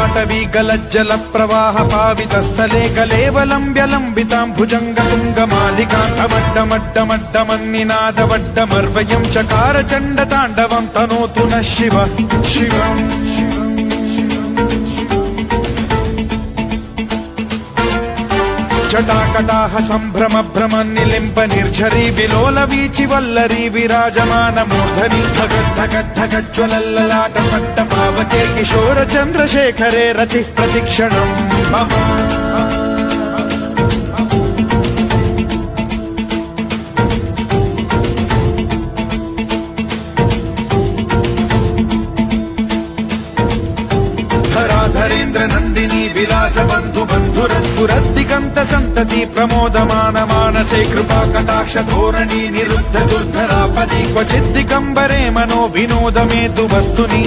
ललाटवी गलज्जल प्रवाह पावितस्थले कलेवलम्ब्यलम्बितां भुजङ्गतुङ्गमालिकां अवड्डमड्डमड्डमन्निनादवड्डमर्वयं चकार चण्डताण्डवं तनोतु नः शिव शिवम् जटाकटाह सम्भ्रम भ्रम निलिम्प निर्झरी विलोल वीचि वल्लरी विराजमान मूर्धनि धगद्धगद्धगज्ज्वलल्ललाट पट्ट पावके किशोर चन्द्रशेखरे रतिः प्रतिक्षणम् मम धराधरेन्द्र नन्दिनी विलास बन्धु बन्धुरस्फुरद्दिगन्त सन्तति प्रमोदमान मानसे कृपा कटाक्ष धोरणी निरुद्ध दुर्धरापदि क्वचिद्दिगम्बरे मनो विनोदमेतु वस्तुनि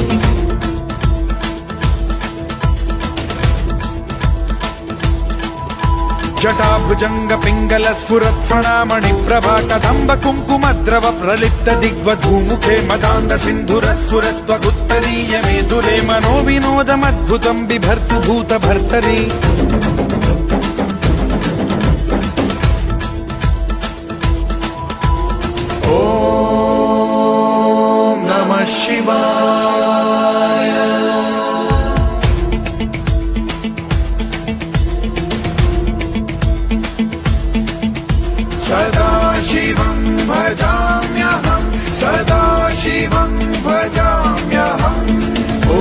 जटाभुजंग पिंगल स्फुरत् फणामणि प्रभा कदम्ब कुङ्कुमद्रव प्रलिप्त दिग्वधूमुखे मदान्द सिन्धुर स्फुरत्वगुत्तरीय मेदुरे मनो विनोदमद्भुतं बिभर्तु भूत भर्तरि ॐ नमः शिवाय सदा शिवं भजाम्यहं सदा शिवं भजाम्यहम् ॐ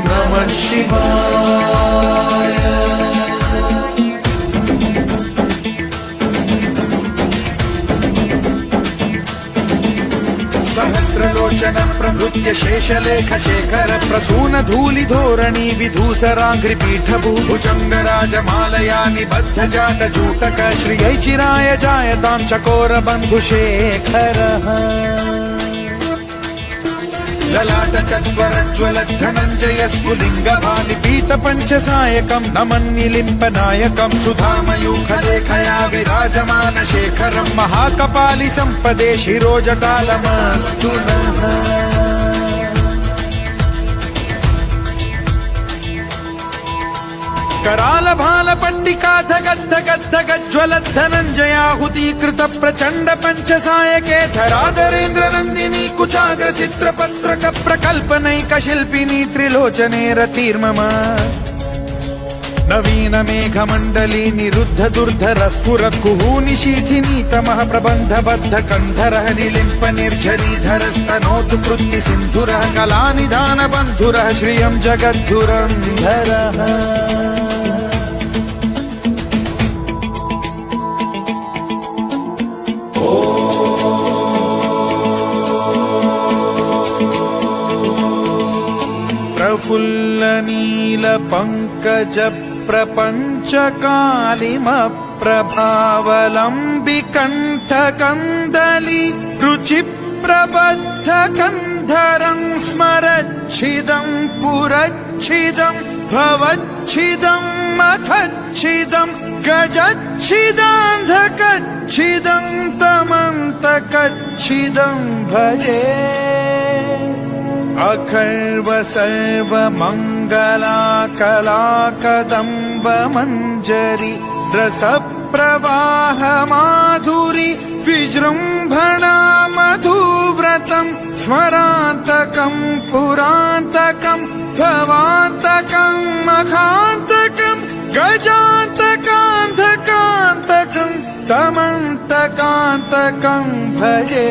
नमः शिवाय सहस्रलोचन प्रभृत्य शेषलेख शेखर प्रसून धूलि धोरणी विधूसराङ्घ्रिपीठ भुजङ्गराजमालया निबद्ध जाट जूटक श्रियै चिराय जायतां चकोर बन्धुशेखरः ललाट चत्वरज्ज्वल धनञ्जय स्फुलिङ्ग भालिपीत पञ्चसायकं नमन्निलिम्पनायकं सुधामयूखलेखया विराजमान शेखरं महाकपालि सम्पदे शिरोजटालमस्तु नः कराल भाल पट्टिका धगद्धगद्धगज्ज्वलद्धनञ्जयाहुतीकृत प्रचण्ड पञ्चसायके धराधरेन्द्र नन्दिनी कुचाग्र चित्रपत्रक प्रकल्पनैक शिल्पिनी त्रिलोचने रतिर्मम नवीन मेघमण्डली निरुद्ध दुर्धर स्फुर कुहूनिशीथिनी तमः प्रबन्धबद्ध कन्धरः निलिम्प निर्झरीधरस्तनोतु कृत्ति सिन्धुरः कलानिधान बन्धुरः श्रियं जगद्धुरन्धरः प्रफुल्ल नील पंकज प्रपंच कालिम प्रभावलंबि कंठ कंदली रुचि प्रबद्ध कंधरं स्मरच्छिदं पुरच्छिदं भवच्छिदं मखच्छिदं गजच्छिदान्धकच्छिदं तमन्तकच्छिदं भजे अखर्व सर्व मंगला कला कदम्ब मंजरी रस प्रवाह माधुरी विजृंभणा मधुव्रतं स्मरान्तकं पुरान्तकं भवान्तकं मखान्तकं गजान्तकान्धकान्तकं तमन्तकान्तकं भजे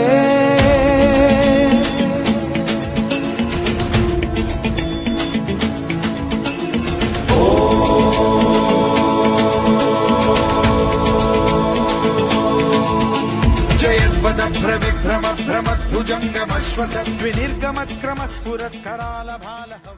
भ्रविभ्रम भ्रमद्भुजङ्गमश्वसद्विनिर्गमत्क्रमस्फुरत्करालभालः